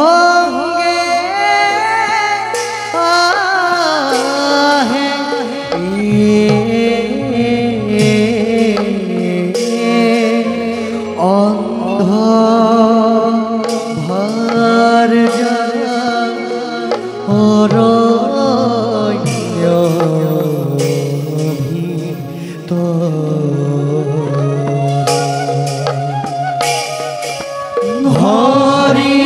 ভঙ্গে আহে অন্ধ ভার অরণ্য হরি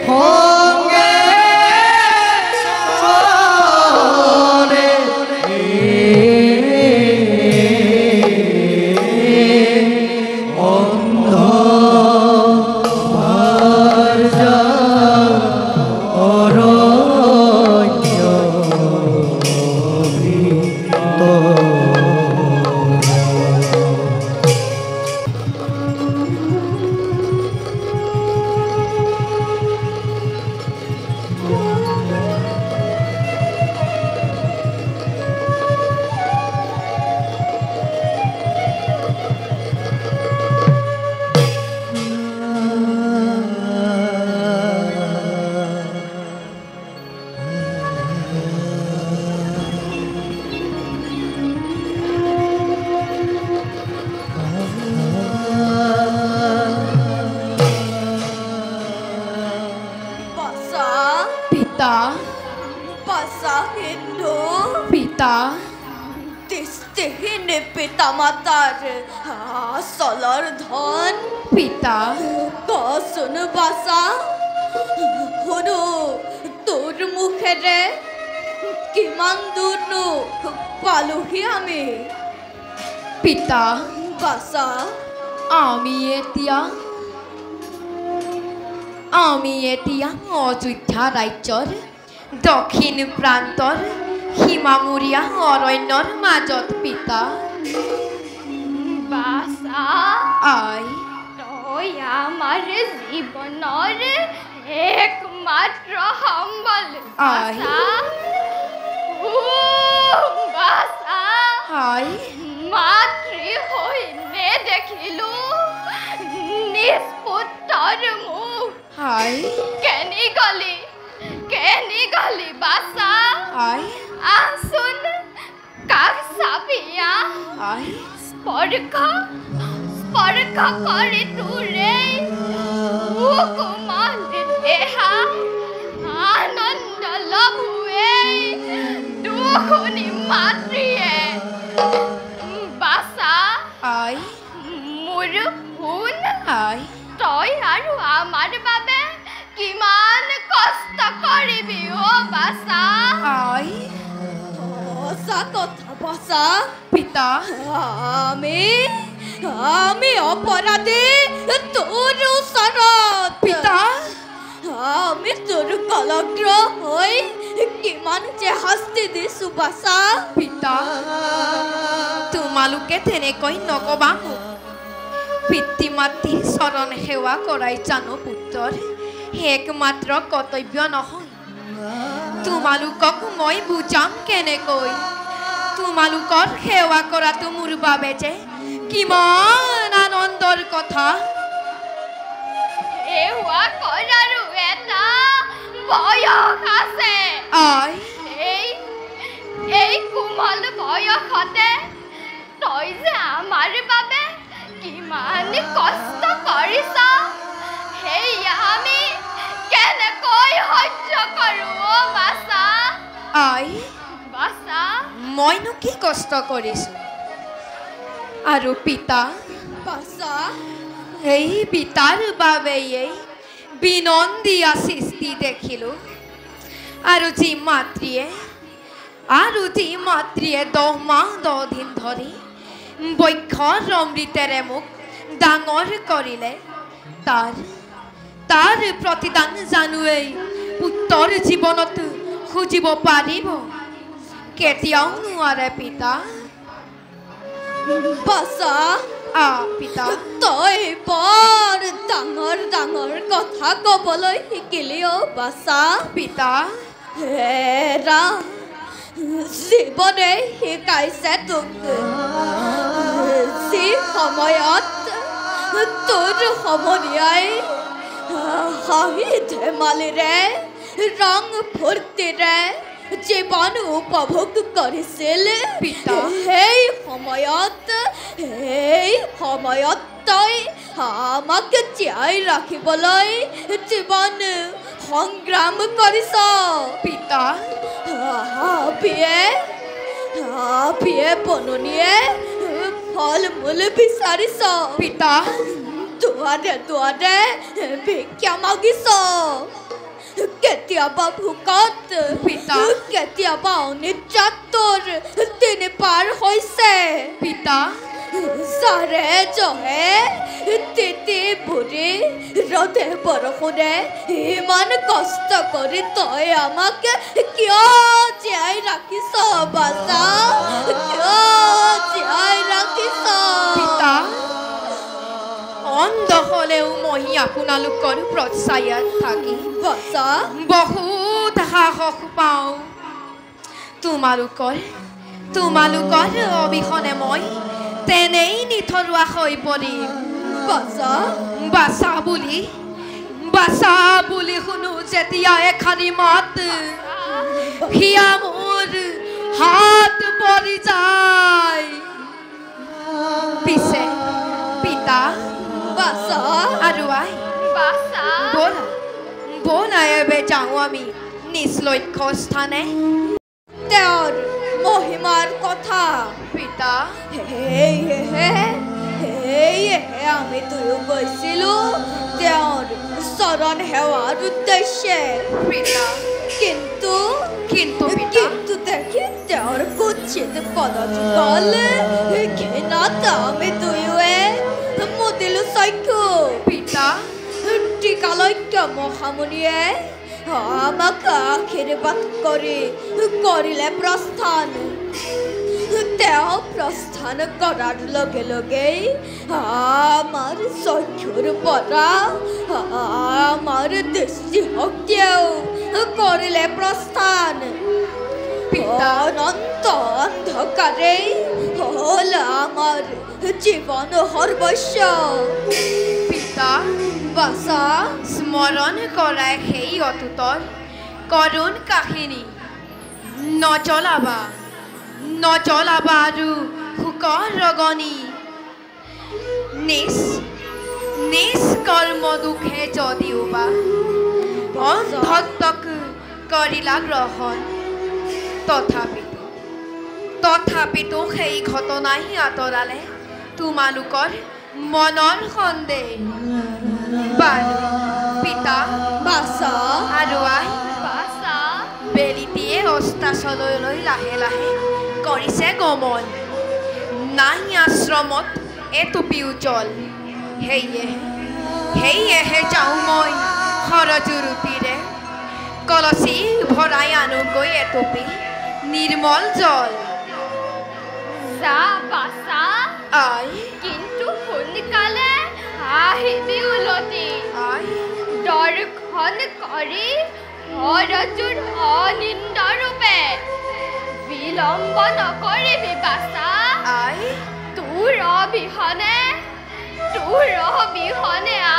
হঙ্গে সরে অন্ধ ভার্যা অরণ্য পিতা তিস্তিহীন পিতা মাতার আসলার ধন পিতা কসুন বাসা হরু তোর মুখেরে কিমান দূরনো পালোহি আমি পিতা বাসা আমি এতিয়া অযোধ্যা ৰাজ্যৰ দক্ষিণ প্ৰান্তৰ সীমামূৰীয়া অৰণ্যৰ মাজত পিতা বাসা আই তই আমাৰ জীবনেৰ একমাত্ৰ সম্বল আই বাসা বাসা আই মাতৃ হইনে দেখিলু নিষ্পুত্তৰ মুখ আই কেনি গলি বাসা আই আসুন কাক চাপিয়া আই স্পর্শ করে তুলে কোমল দেহা আনন্দ লভুৱে দুখনি মাতৃয়ে বাসা আই মোৰ শুন আই তই আৰু আমাৰ বাবে কিমান কষ্ট কৰিবি অ বাসা আই সঁচা কথা বাসা পিতা আমি অপৰাধী তোৰ ওচৰত পিতা আমি তোৰ কলগ্ৰ হৈ কিমান যে শাস্তি দিছো বাসা পিতা তোমালোকে তেনেকৈ নকবা মোক পিতৃ মাতৃৰ চৰণ সেৱা কৰাই জানো পুত্ৰৰ একমাত্ৰ কৰ্তব্য নহয় তোমালোকক মই বুজাম কেনেকৈ তোমালোকৰ সেৱা কৰাটো মোৰ বাবে যে কিমান আনন্দৰ কথা সেৱা কৰাৰো এটা বয়স আছে আই এই কোমল বয়সতে তই যে আমাৰ বাবে কিমান কষ্ট কৰিছ সেয়া আমি কেনেকৈ সহ্য কৰোঁ অ বাসা আই বাসা মইনো কি কষ্ট কৰিছোঁ আৰু পিতা বাসা এই পিতাৰ বাবেই বিনন্দীয়া সৃষ্টি দেখিলোঁ আৰু যি মাতৃয়ে 10 মাহ 10 দিন ধৰি বক্ষৰ অমৃতেৰে মোক ডাঙৰ কৰিলে তাৰ প্ৰতিদান জানোৱেই পুত্ৰৰ জীৱনত খুজিব পাৰিব কেতিয়াও নোৱাৰে পিতা বাসা পিতা তই বৰ ডাঙৰ কথা ক'বলৈ শিকিলি অ বাসা পিতা হেৰা জীৱনে শিকাইছে তোক যি সময়ত তোৰ সমনীয়াই হাঁহি ধেমালিৰে ৰং ফূৰ্তিৰে জীৱন উপভোগ কৰিছিল পিতা। সেই সময়ত তই আমাক জীয়াই ৰাখিবলৈ জীৱন সংগ্ৰাম কৰিছ পিতা পিয়ে বননিয়ে ফল মূল বিচাৰিছ পিতা দুৱাৰে দুৱাৰে ভিক্ষা মাগিছ কেতিয়াবা ভোকত পিতা। কেতিয়াবা অনিদ্ৰাটোৰ দিন পাৰ হৈছে পিতা চাৰে জহে তিতি বুঢ়ী ৰ'দে বৰষুণে ইমান কষ্ট কৰি তই আমাক কিয় জীয়াই ৰাখিছ বাচা কিয় জীয়াই ৰাখিছ পিতা অন্ধ হলেও মই আপোনালোকৰ প্ৰচায়াত থাকি বাচা বহুত সাহস পাওঁ তোমালোকৰ অবিহনে মই তেনেই নিথৰুৱা হৈ পৰিম বাচা বুলি শুনো যেতিয়া এখানি মাত হিয়া মোৰ হাত পৰি যায় পিছে পিতা বাচা আৰু আই বাচা ব'লা এবে যাওঁ আমি নিজ লক্ষ্য স্থানে তেওঁৰ মহিমাৰ কথা পিতা সেয়েহে আমি দুয়ো গৈছিলো তেওঁৰ চৰণ সেৱাৰ উদ্দেশ্যে পিতা কিন্তু পিতা দেখি তেওঁৰ কুচিত পদযুগল ঘৃণাত আমি দুয়োৱে মুদিলো চক্ষু পিতা টিকালজ্ঞ মহামুনিয়ে আমাক আশীৰ্বাদ কৰিলে প্ৰস্থান তেওঁ প্ৰস্থান কৰাৰ লগে লগেই আমাৰ চক্ষুৰ পৰা আমাৰ দৃষ্টিশক্তিয়েও কৰিলে প্ৰস্থান অনন্ত অন্ধকাৰেই হ'ল আমাৰ জীৱন সৰ্বস্ব পিতা বাচা স্মৰণ কৰাই সেই অতুতৰ কৰুণ কাহিনী নজলাবা আৰু শোকৰ ৰগনি নিজ কৰ্ম দুখে যদিও বা অন্ধত্বক কৰিলা গ্ৰহণ তথাপিতো সেই ঘটনাই আঁতৰালে তোমালোকৰ মনৰ সন্দেহ বাৰু পিতা বাচা আৰু আই বাচা বেলিটিয়ে অস্তাচললৈ লাহে লাহে কৰিছে গমন নাই আশ্ৰমত এটুপি উজ্জ্বল সেয়েহে যাওঁ মই সৰজুৰুটিৰে কলচী ভৰাই আনোগৈ এটুপি নিৰ্মল জল বাচা আই কিন্তু সোনকালে আহিবি উলটি আই দৰ্শন কৰি সৰজুৰ অনিন্দৰূপে বিলম্ব নকৰিবি বাচা আই তোৰ অবিহনে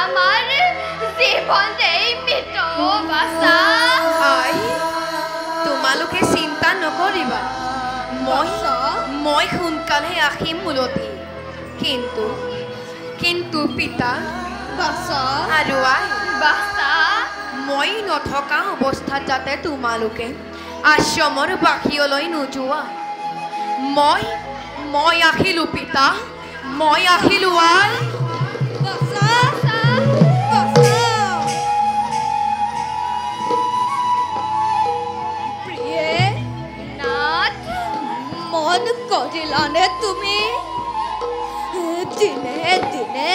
আমাৰ জীৱনেই মৃত বাচা আই তোমালোকে চিন্তা নকৰিবা মই সোনকালে আহিম উলটি কিন্তু পিতা বাচা আৰু আই বাচা মই নথকা অৱস্থাত যাতে তোমালোকে আশ্ৰমৰ বাহিৰলৈ নোযোৱা মই আহিলো পিতা মই আহিলো আই বাচা প্ৰিয়ে নাথ মন কৰিলানে তুমি দিনে দিনে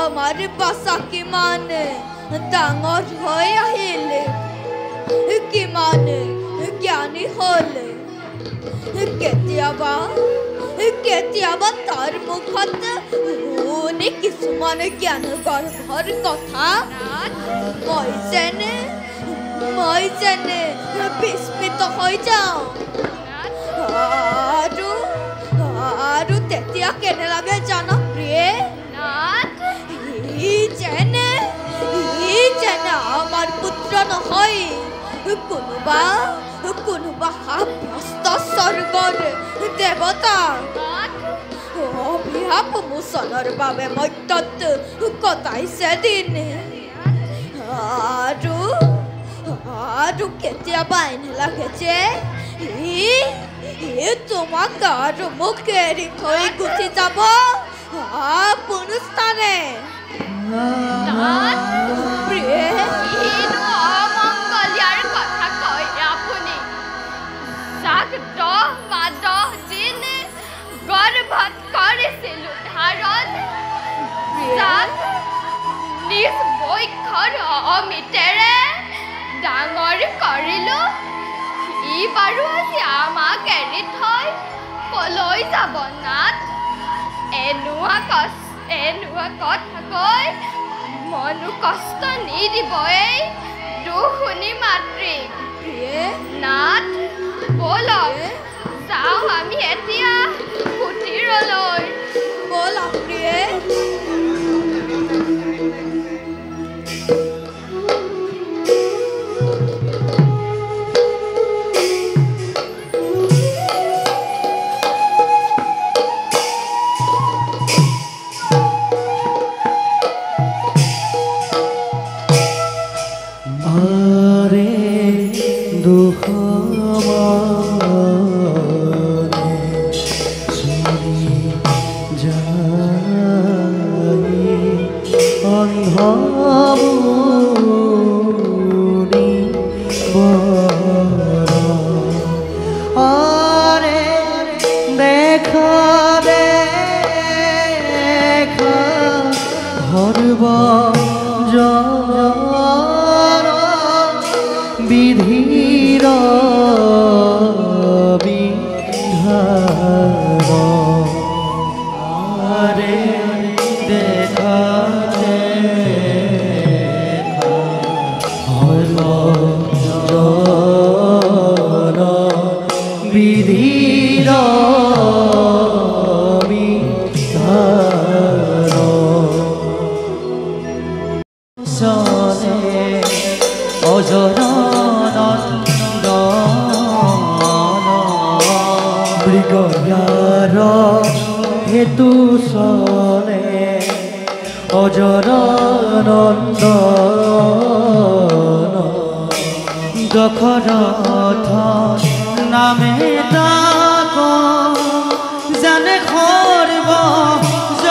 আমাৰ বাচা কিমান ডাঙৰ হৈ আহিল কিমান জ্ঞানী হ'ল কেতিয়াবা তাৰ মুখত শুনি কিছুমান জ্ঞান গৰ্ভৰ কথা মই যেনে বিস্মিত হৈ যাওঁ আৰু তেতিয়া কেনে লাগে জানা প্ৰিয়ে নাথ নহয় কোনোবা ভ্ৰষ্ট স্বৰ্গৰ দেৱতা অভিশাপ মোচনৰ বাবে মৰ্ত্যত কটাইছে দিন আৰু কেতিয়াবা এনে লাগে যে তোমাক আৰু মোক এৰি থৈ গুচি যাব কোনো স্থানে অমংগলীয়াৰ কথা কয় আপুনি যাক 10 দিন গৰ্ভত কৰিছিলোঁ ধাৰণ যাক নিজ বক্ষৰ অমিতেৰে ডাঙৰ কৰিলোঁ ই বাৰু আজি আমাক এৰি থৈ কলৈ যাব নাথ এনেকুৱা কথা কৈ মনো কষ্ট নিদিব এই দুখ শুনি মাতৃ নাথ বলক যাওঁ আমি এতিয়া কুটিৰলৈ বলা প্ৰিয়ে দশৰথ নামে তাক জানে সৰ্বজন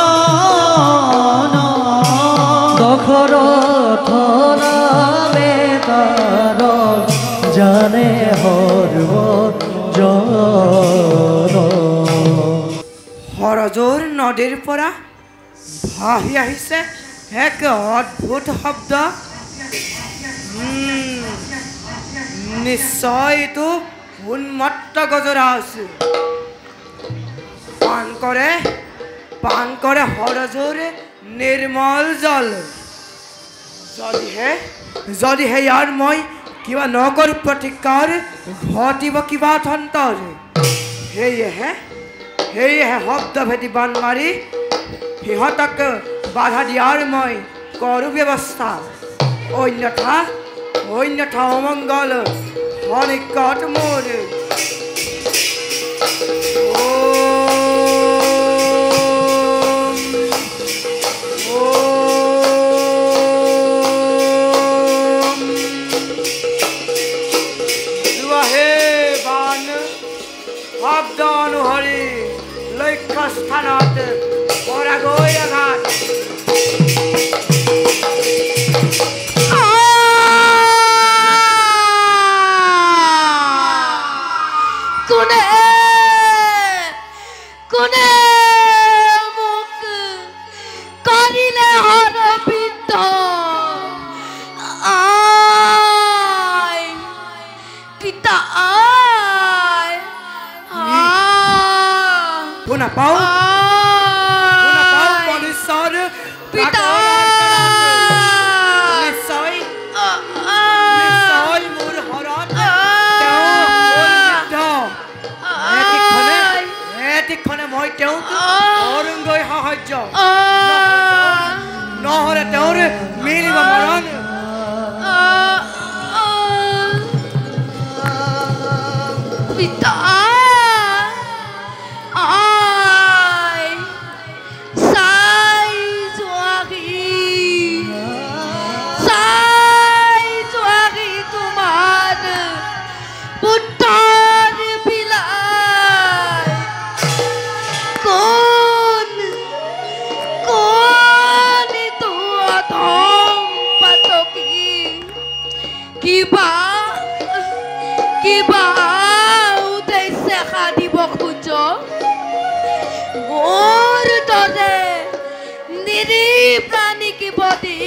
দশৰথ নামে তাৰ জানে সৰ্বজন হৰজোৰ নদীৰ পৰা ভাহি আহিছে এক অদ্ভুত শব্দ নিশ্চয় এইটো উন্মত্ত গজৰা আছে পান কৰে হৰজোৰ নিৰ্মল জল যদিহে ইয়াৰ মই কিবা নকৰোঁ প্ৰতিকাৰ ঘটিব কিবা অথন্তৰ সেয়েহে শব্দ ভেদি বান মাৰি সিহঁতক বাধা দিয়াৰ মই কৰোঁ ব্যৱস্থা অন্যথা অমংগল অনিকট মোৰ শব্দ অনুসৰি লক্ষ্য স্থানত পৰা গৈ আঘাত কোনে মোক কৰিলে হৰপিত আই পিতা আই শুনা পাও মনুষ্যৰ পিতা নিশ্চয় মোৰ হৰত এতিক্ষণে মই তেওঁক অৰুংগৈ সাহায্য নহ'লে তেওঁৰ মিলিব মৰণ এরে প্রাণী কি বদি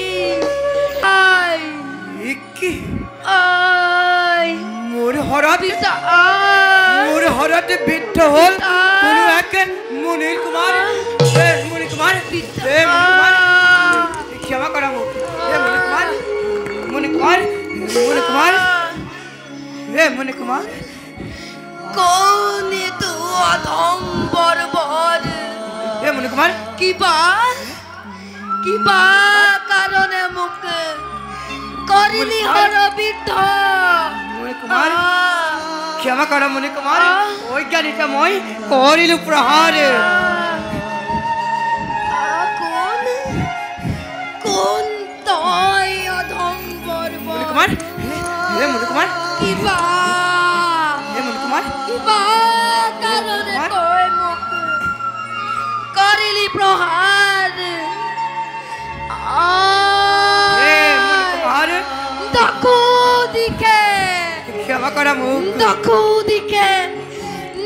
আয় ইকি আয় মোর হরত পিতা আয় মোর হরত বিদ্ধ হল কোন এক মুনির কুমার এ মুনির কুমার এ মুনির কুমার ক্ষমা করো মোক এ মুনির কুমার মুনির কুমার মুনির কুমার এ মুনির কুমার কোনে তু অধম বর্বর এ মুনির কুমার কিবা কারণে মোক করিলি হর বৃদ্ধ মুনির কুমার ক্ষমা করো মুনির কুমার ওই জ্ঞানীটা মই করিলু প্রহার কোন কোন তয় অধম বর্বর মুনির কুমার এ মুনির কুমার কিবা এ মুনির কুমার কিবা কারণে তয় মোক করিলি প্রহার এ মুনির কুমার দেখো দিকে ক্ষমা করো মোক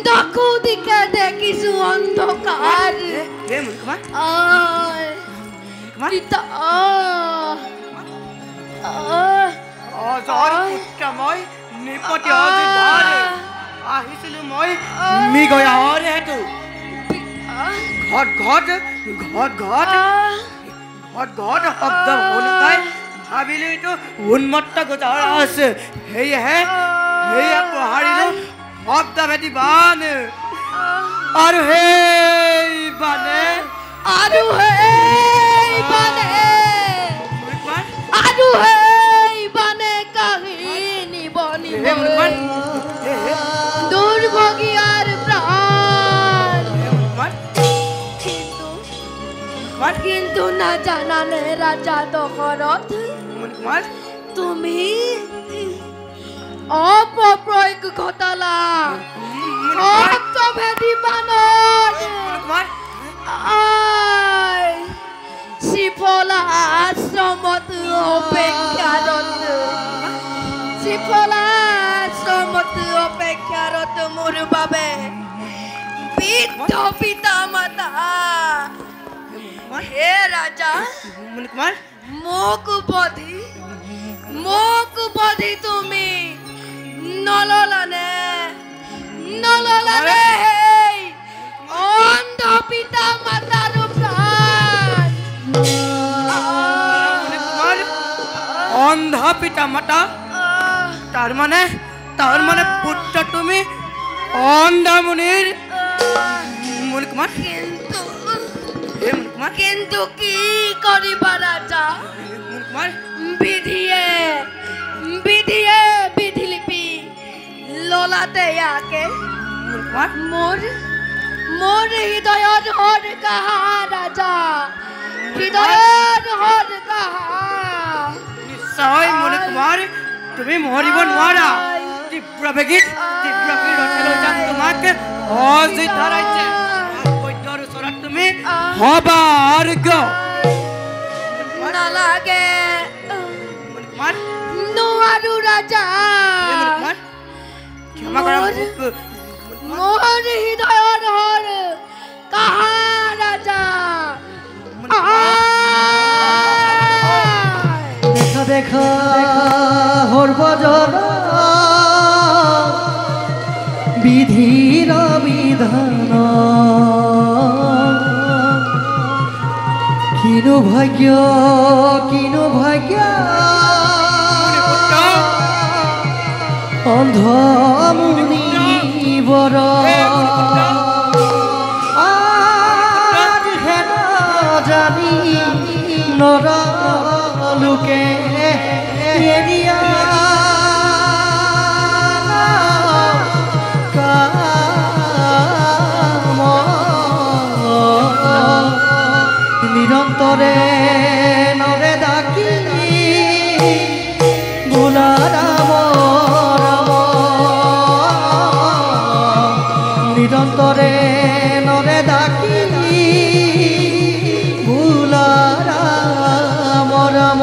দেখো দিকে দেখিছো অন্ধকার এ মুনির কুমার আয় কুমার পিতা অজৰ পুত্ৰময় নিপতি অযোধ্যাৰ আহিছিলো মই মৃগয়াৰ হেতু ঘট ঘট ঘট ঘট ঘট ঘট শব্দ শুনাই ভাবিলো এইটো উন্মত্ত গোচৰ আছে সেয়েহে পঢ়াৰিলো শব্দ ভেটি বান আৰু সেই বানে আৰু হেই বানে কাহিনী বনিব দুর্ভগিয়ার প্রাণ কিন্তু না জানালে রাজা দশরথ তুমি অপপ্রয়োগ ঘটালা অর্থভেদী বানর শ্রীফলা আশ্রমত অপেক্ষারত মোর বাবে বৃদ্ধ পিতা মাতা হে রাজা মোক বধি তুমি নললানে হেই অন্ধ পিতা মাতার প্রাণ অন্ধ পিতা মাতা তার মানে পুত্র তুমি অন্ধ মুনির মুনির কুমার কিন্তু কি করিবা রাজা মুনির কুমার বিধিলিপি ললাতে আকে মুনির কুমার মোর হৃদয়ত হর কাহা রাজা হৃদয়ত হর কাহা নিশ্চয় মুনির কুমার তুমি মৰিব নোৱাৰা তীব্ৰ বেগীত ৰথলৈ যাম তোমাক অযোধ্যা ৰাজ্যে বৈদ্যৰ ওচৰত তুমি হবাৰ নালাগে মুনিৰ কুমাৰ নোৱাৰো ৰাজা মুনিৰ কুমাৰ ক্ষমা কৰা মোৰ হৃদয়ত হৰ কাহা ৰাজা দেখা দেখা হৰ্বজন বিধিৰ বিধান কিনু ভাগ্য অন্ধ মুনিবৰ হেন জানি নৰ লোকে এৰিয়া কাম নিৰন্তৰে নৰে ডাকি বোলা ৰাম নিৰন্তৰে নৰে ডাকি বোলা ৰাম ৰাম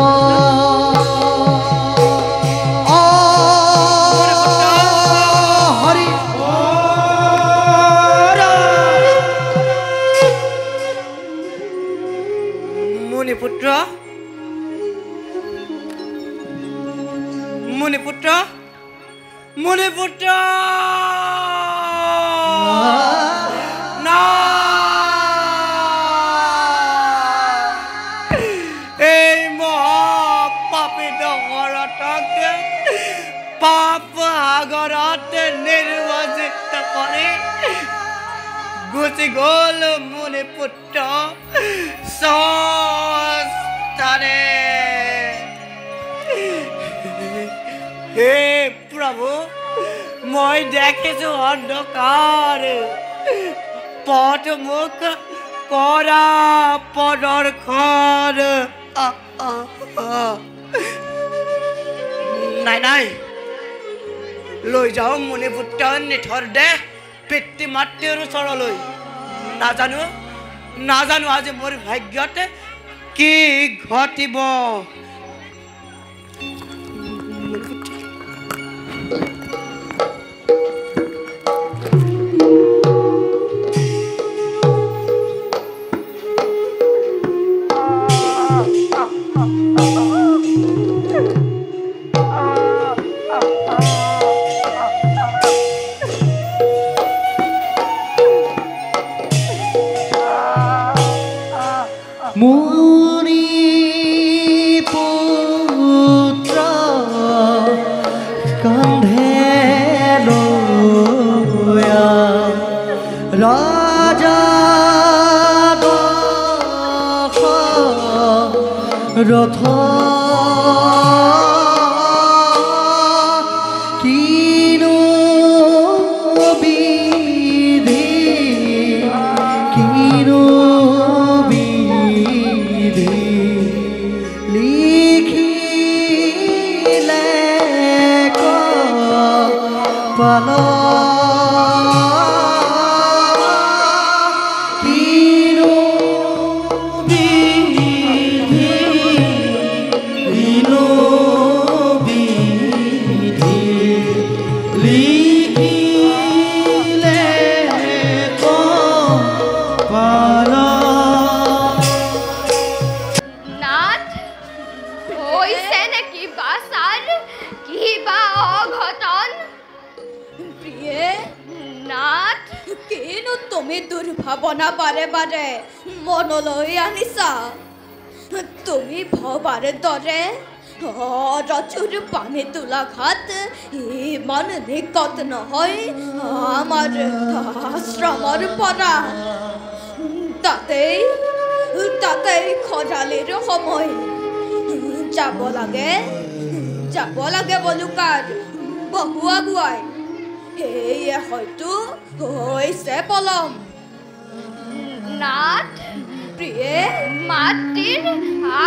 হৰি মুনিপুত্ৰ মুনিপুত্ৰ মুনিপুত্ৰ না এই মহাপাপিত ঘৰতক পাপ সাগৰত নিৰ্বাচিত কৰি গুচি গ'ল মুনিপুত্ৰ স্থানে। হে প্ৰভু মই দেখিছো অন্ধকাৰ পথ মোক কৰা প্ৰদৰ্শন। নাই নাই লৈ যাওঁ মুনিপুত্ৰ নিথৰ দেহ পিতৃ মাতৃৰ ওচৰলৈ। নাজানো নাজানো আজি মোৰ ভাগ্যত কি ঘটিব। মুনিপুত্ৰ কান্ধে লৈয়া ৰাজা ৰথ কিনো বিধি কিনো লিখিলে কপাল কিনো বিধি কিনো বিধি লিখিলে কপাল। নাথ হৈছে নেকি বাছাৰ কিবা অঘটন? প্ৰিয়ে নাথ কিনো তুমি দুৰ্ভাৱনা বাৰে বাৰে মনলৈ আনিছা? তুমি ভবাৰ দৰে ৰজুৰ পানী তোলা ঘাট ইমান নিকট নহয় আমাৰ আশ্ৰমৰ পৰা। তাতেই খৰালিৰ সময় যাব লাগে বলুকাৰ বহু আগুৱাই। সেয়ে হয়তো হৈছে পলম। নাথ প্ৰিয়ে মাতৃৰ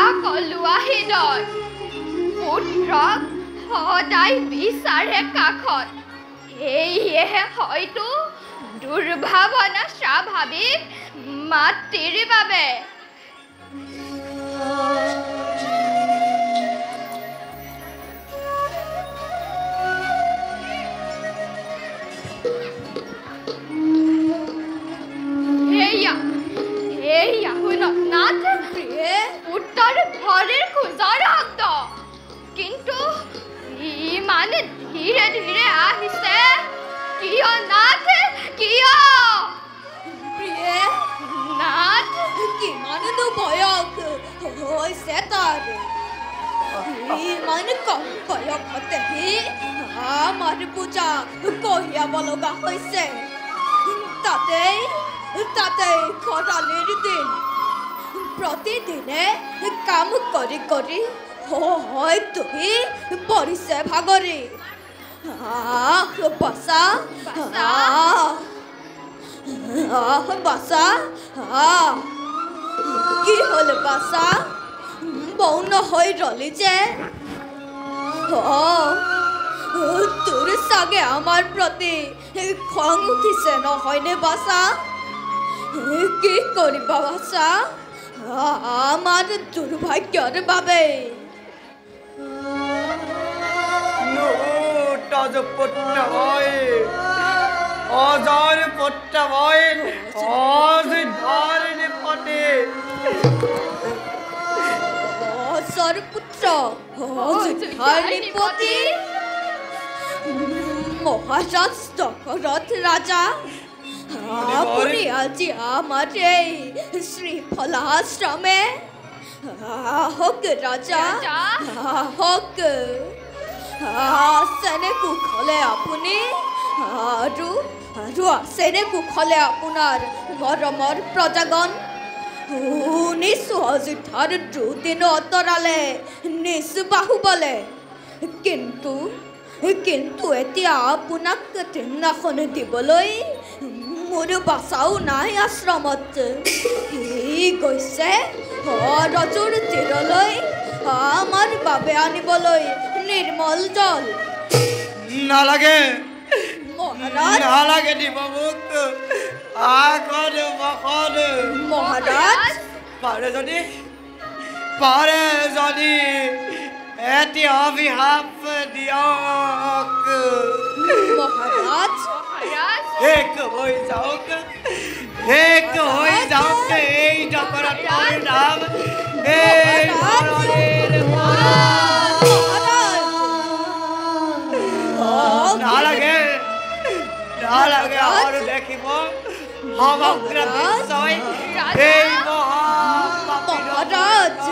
আকলোৱা হৃদয় পুত্ৰক সদায় বিচাৰে কাষত। সেয়েহে হয়তো দুৰ্ভাৱনা স্বাভাৱিক মাতৃৰ বাবে। এয়া শুনক নাথ, পুত্ৰৰ ভৰিৰ খোজৰ শব্দ, কিন্তু ইমান ধীৰে ধীৰে আহিছে কিয় নাথ? কিয়? প্ৰিয়ে নাথ কিমাননো বয়স হৈছে তাৰ? ইমান কম বয়সতেহি আমাৰ পূজা কঢ়িয়াব লগা হৈছে। তাতেই খৰালিৰ দিন। প্ৰতিদিনে কাম কৰি কৰি হয়তো পৰিছে ভাগৰি। বাছা কি হ'ল বাছা? মৌন হৈ ৰলি যে? তোৰ চাগে আমাৰ প্ৰতি খং উঠিছে নহয়নে বাছা? কি কৰিবা বাছা আমাৰ দুৰ্ভাগ্যৰ বাবে? পুত্ৰ হয় অজৰ পুত্ৰ হয় অজ ধৰণি পতি মোৰ পুত্ৰ অযোধ্যাৰ নিপতি মহাৰাজ দশৰথ ৰাজা আপুনি আজি আমাৰ এই শ্ৰীফলাশ্ৰমে আহক ৰাজা আহক আছেনে কুশলে আপুনি আৰু আছেনে কুশলে আপোনাৰ মৰমৰ প্ৰজাগণ শুনিছোঁ অযোধ্যাৰ দ্ৰুদিন অতৰালে নিজ বাহুবলে কিন্তু এতিয়া আপোনাক তৃণাসন দিবলৈ মোৰ বাচাও নাই আশ্ৰমত সি গৈছে ৰজুৰ তীৰলৈ আমাৰ বাবে আনিবলৈ নিৰ্মল জল নালাগে মহাৰাজ নালাগে দিব মোক মহাৰাজ পাৰে যদি এটি অভিশাপ দিয়ক মহাৰাজ এক হৈ যাওক এই দশৰথৰ নাম এই ধৰণীৰ নালাগে আৰু দেখিব সমগ্ৰ বিশ্বই এই মহাৰাজ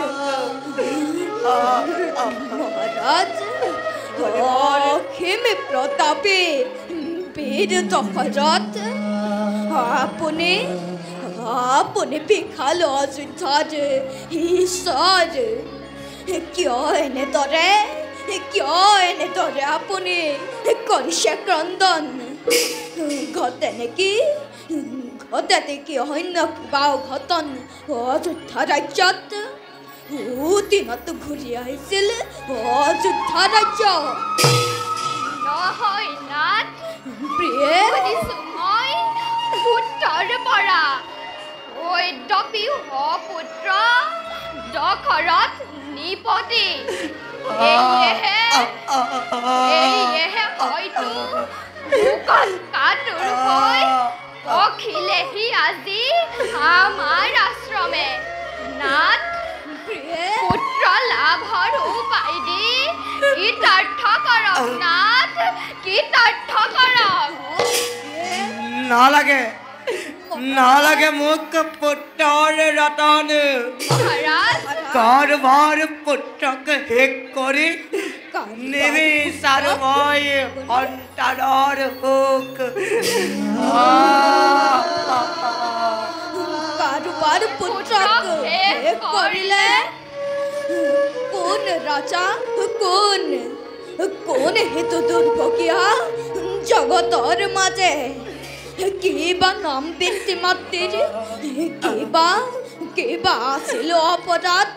অসীম প্ৰতাপী বীৰ দশৰথ আপুনি বিশাল অযোধ্যাৰ ঈশ্বৰ কিয় এনেদৰে আপুনি কৰিছে ক্ৰন্দন ঘটে নেকি অন্য কিবা অঘটন অযোধ্যা ৰাজ্যত দিনত ঘূৰি আহিছিল অযোধ্যা ৰাজ্য নহয় নাথ প্ৰিয়ে শুনিছোঁ মই পুত্ৰৰ পৰা যদ্যপি পুত্ৰ দশৰথ নিপতি এয়েহে হয়তো মুখত কাটুৰ হৈ পখিলেহি আজি আমাৰ আশ্ৰমে নাথ পুত্ৰ লাভৰ উপায় দি কৃতাৰ্থ কৰক নাথ কৃতাৰ্থ কৰক নালাগে মোক পুত্ৰৰ ৰতন কাৰোবাৰ পুত্ৰক শেষ কৰি নিবিচাৰো মই সন্তানৰ সুখ কাৰোবাৰ পুত্ৰক শেষ কৰিলে কোন ৰাজা কোন হেতু দুৰ্ভগীয়া জগতৰ মাজে কিবা নাম বৃত্তি মাতৃৰ কিবা আছিল অপৰাধ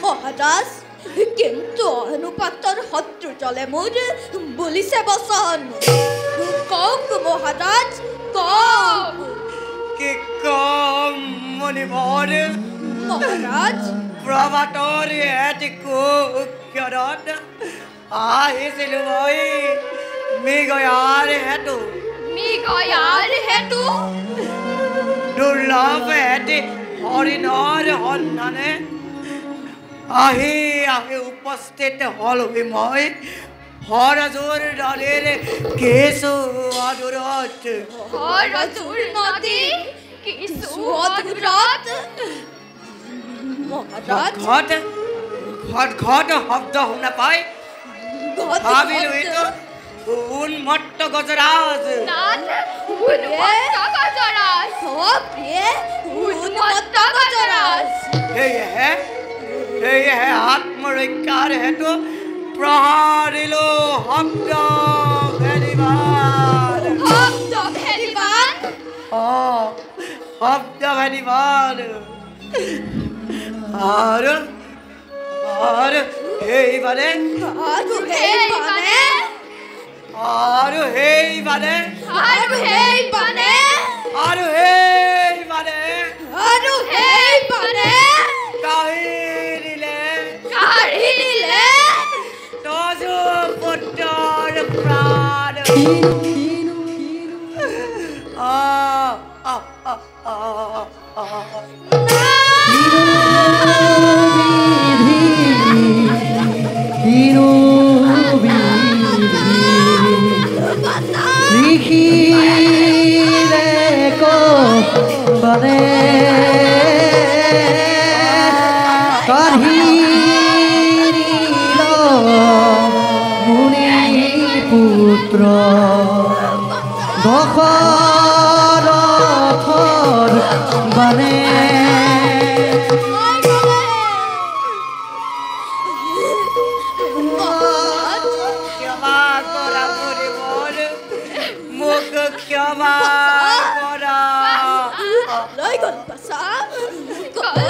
মহাৰাজ কিন্তু অনুপাতৰ শত্ৰু জলে মোৰ বুলিছে বচন কওক মহাৰাজ কওক কি কম মণিবৰ মহাৰাজ প্ৰভাতৰ এটি কুক্ষৰত আহিছিলোঁ মই মৃগয়াৰ হেতু দুৰ্লভ এটি হৰিণৰ সন্ধানে আহি উপস্থিত হলহি মই হৰজুৰ নদীৰ কিছু অদূৰত হৰজুৰ নদী কিছু অদূৰত মহাৰাজ ঘট শব্দ শুনা পাই ভাবিলো এইটো উন্মত্ত গজৰাজ সেয়েহে আত্মৰক্ষাৰ হেতু প্ৰহাৰিলো শব্দ ভেদিবান আৰু সেইবাৰে কাঢ়িলে তজু পুত্ৰৰ প্ৰাণ ধীৰে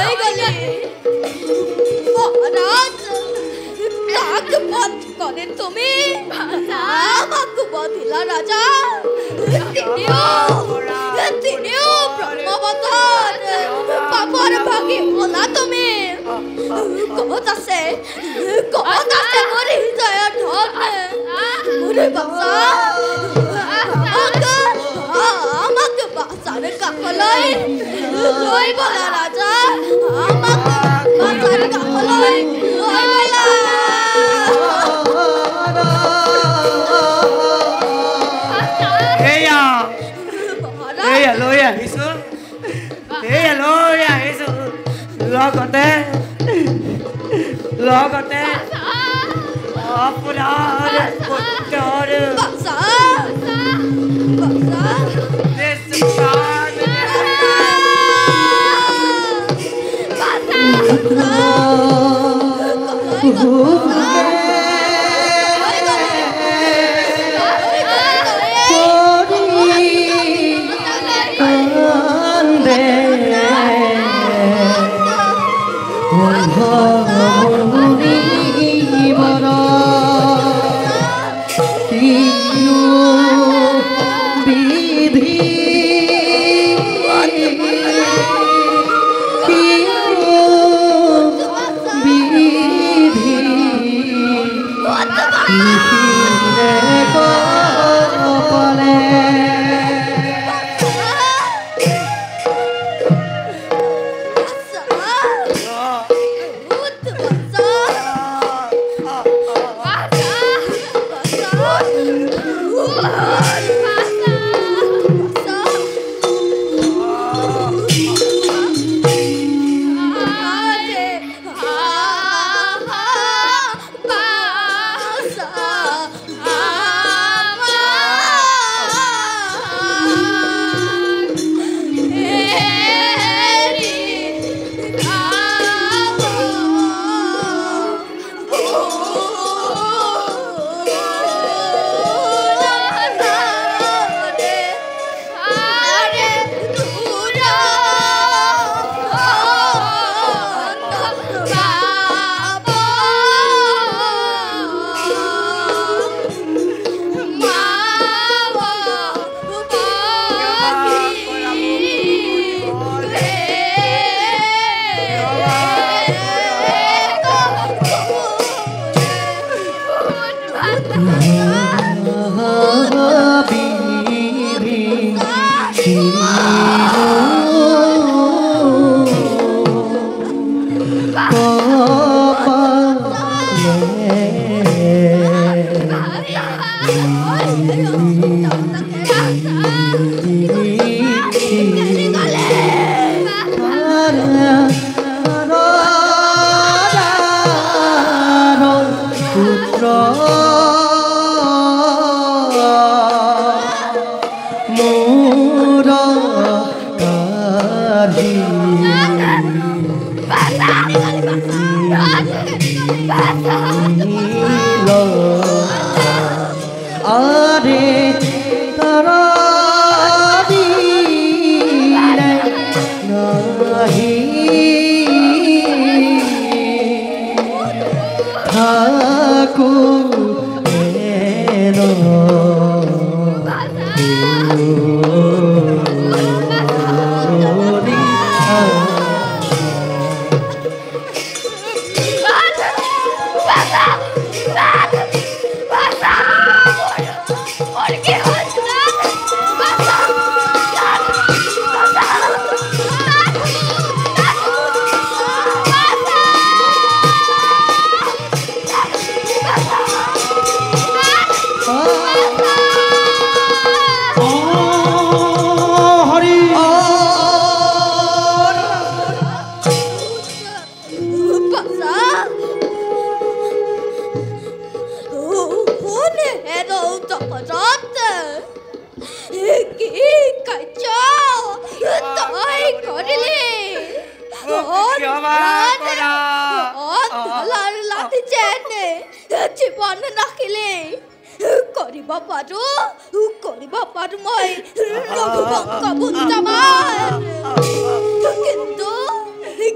হৈ গলি মহাৰাজ কাক বধ কৰে তুমি আমাক বধিলা ৰাজা তিনিও ব্ৰহ্মবতৰ পাপৰ ভাগি হলা তুমি ক'ত আছে মোৰ হৃদয়ৰ ধন মোৰ বাচ্চা আমাক বাচ্চাৰ কাষলৈ লৈ বলা ৰাজা আমাক বাচ্চাৰ কাষলৈ লৈ বলা লৈ আহিছো লগতে আপোনাৰ পুত্ৰৰ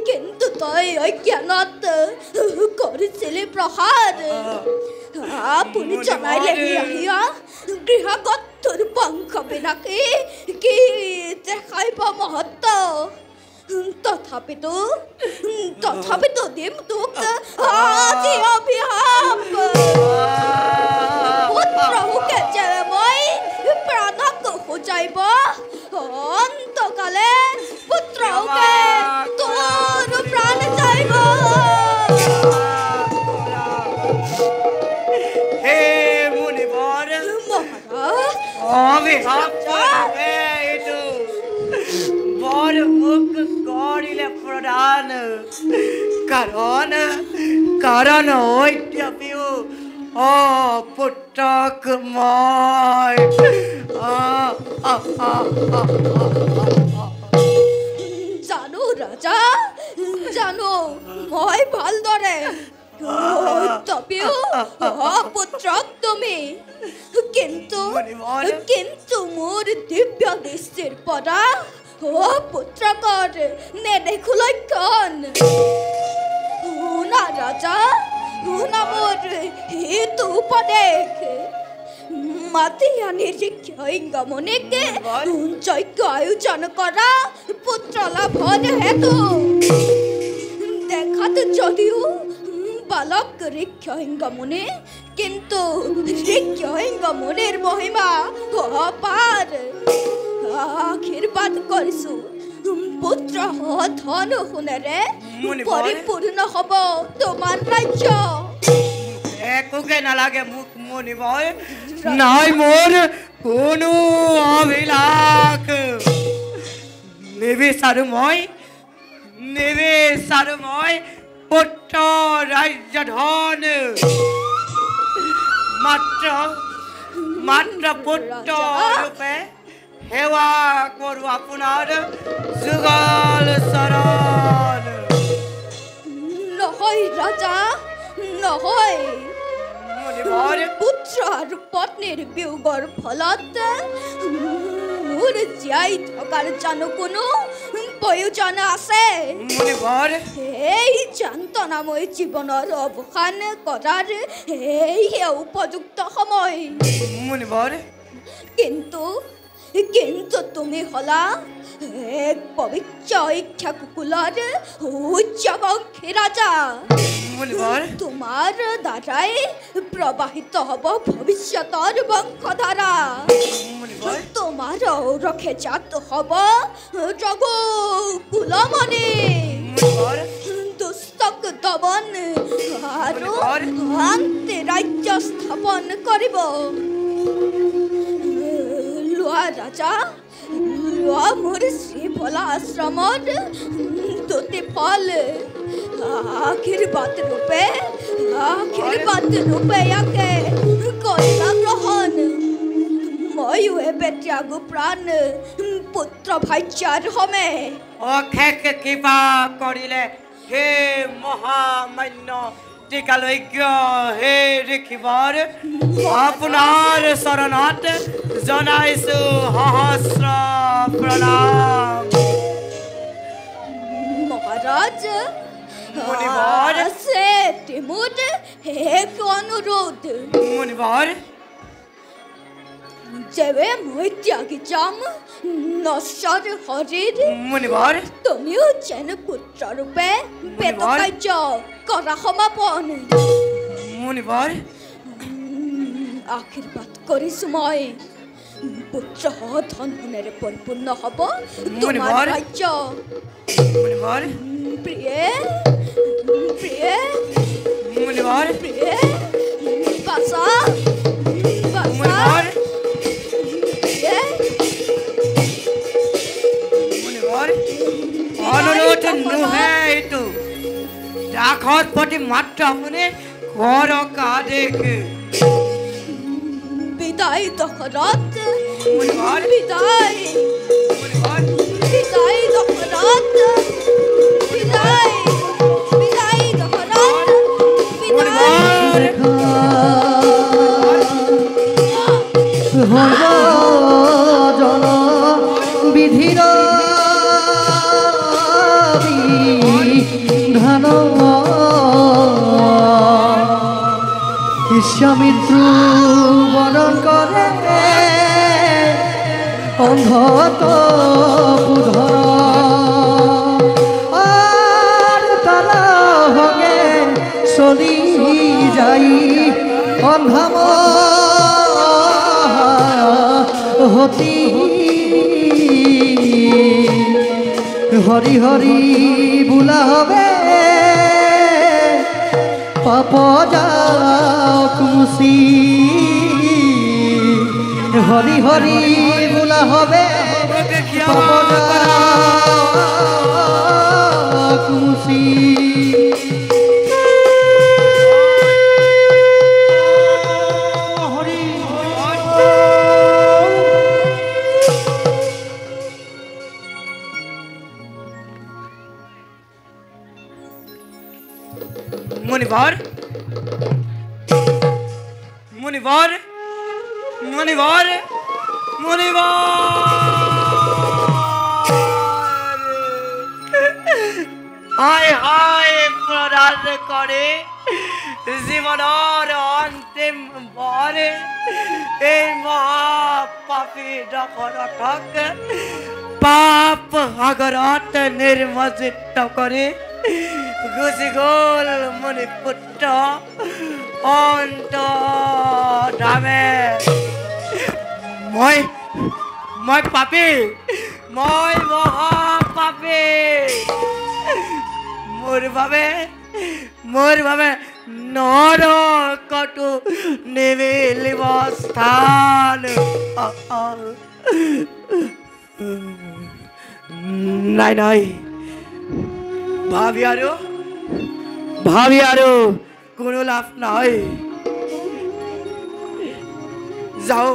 কিন্তু তই অজ্ঞানত কৰিছিলি প্ৰহাৰ আপুনি জনাইলেহি আহিয়া গৃহগত তোৰ বংশ বিনাশী কি দেখাইব মহত্ব তথাপিতো দিম তোক আজি অভিশাপ পুত্ৰহুকে যে মই প্ৰাণক সজাইব অন্তকালে পুত্ৰহুকে তোৰ প্ৰাণ যাইব হে মুনিবৰ মহাৰাজ অভিশাপ এইটো বৰ মোক কৰিলে প্ৰদান কাৰণ ঐতিহ্যও পুত্ৰক মই জানো ৰাজা জানো মই ভালদৰে তথাপিও পুত্ৰক তুমি কিন্তু মোৰ দিব্য দৃষ্টিৰ পৰা পুত্ৰকৰ নেদেখো লক্ষণ শুনা ৰাজা শুনা মোৰ সেইটো উপদেশ মাতি আনি শিক্ষাংগমনিক যজ্ঞ আয়োজন কৰা পুত্ৰ লাভৰ হেতু দেখাত যদিও বালক ঋক্ষহিংগমুনি কিন্তু ঋক্ষহিংগমুনিৰ মহিমা অপাৰ আশীৰ্বাদ কৰিছো পুত্ৰ ধন সোণেৰে পৰিপূৰ্ণ হ'ব তোমাৰ ৰাজ্য একোকে নালাগে মোক মুনিবৰ নাই মোৰ কোনো অভিলাষ নিবিচাৰো মই পুত্ৰ ৰাজ্য ধন মাত্ৰ পুত্ৰ ৰূপে সেৱা কৰো আপোনাৰ যুগল চৰণ নহয় ৰাজা নহয় পুত্ৰ আৰু পত্নীৰ বিয়োগৰ ফলত মোৰ জীয়াই থকাৰ জানো কোনো প্ৰয়োজন আছে এই যন্ত্ৰণাময় জীৱনৰ অৱসান কৰাৰ এই উপযুক্ত সময় কিন্তু তুমি হলা এক পবিত্ৰ ইক্ষাকুকুলৰ উচ্চবংশী ৰাজা তোমাৰ দ্বাৰাই প্ৰবাহিত হ'ব ভৱিষ্যতৰ বংশধাৰা তোমাৰ ঔৰসে জাত হ'ব ৰঘুকুলমণি দুষ্টক দমন আৰু শান্তি ৰাজ্য স্থাপন কৰিব লোৱা ৰাজা লোৱা মোৰ শ্ৰীফলা আশ্ৰমত দুটি ফল আশীৰ্বাদ ৰূপে ইয়াকে কৰিবা গ্ৰহণ ময়ো এবে ত্যাগ প্ৰাণ পুত্ৰ ভাজ্যাৰ হমে অশেষ কৃপা কৰিলে হে মহামান্য টিকালজ্ঞ হে ঋষিবৰ আপোনাৰ চৰণত জনাইছো সহস্ৰ প্ৰণাম মহাৰাজ আছে মোৰ এক অনুৰোধ মুনিবৰ যেবে মই ত্যাগি যাম নশ্বৰ শৰীৰ মুনিবৰ তুমিও যেন পুত্ৰ ৰূপে বেদ কাৰ্য কৰা সমাপন মুনিবৰ আশীৰ্বাদ কৰিছো মই পুত্ৰ ধন সোণেৰে পৰিপূৰ্ণ হ'ব তোমাৰ ৰাজ্য মুনিবৰ প্ৰিয়ে মুনিবৰ বাচা মুনিবৰ মুনিবৰ অনুৰোধ নুহে এইটো দাসৰ প্ৰতি মাত্ৰ আপুনি কৰক আদেশ বিদায় দশৰথ মুনিবৰ বিদায় মুনিবৰ বিদায় দশৰথ বিদায় দশৰথ বিদায় সর্বজন বিধির বিশ্বামিত্র বরণ করে অন্ধত বুধর আর তারা হগে চলি যাই অন্ধাম হতি হরি হরি বুলা হবে পাপ যাওক মুসি হরি হরি বুলা হবে পাপ যাওক মুসি मुनिवर मुनिवर मुनिवर मुनिवर हाय हाय प्रदान करे जीवनर अंतिम बारे এই মহাপাপী নরক পাপ সাগৰত নিৰ্মজিত কৰে গুচি গ'ল মুনিপুত্ৰ অন্তৰ্ধামে মই পাপী মই মহাপাপী মোৰ বাবে নৰকতো নিমিলিব স্থান নাই নাই ভাবি আৰু কোনো লাভ নাই যাওঁ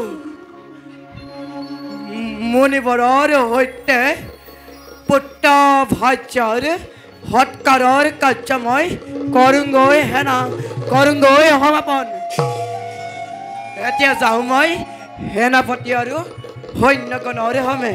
মুনিবৰৰ সৈতে পুত্ৰ ভাজ্যৰ সৎকাৰৰ কাৰ্য মই কৰোঁগৈ সমাপন এতিয়া যাওঁ মই সেনাপতি আৰু সৈন্যগণৰ সমে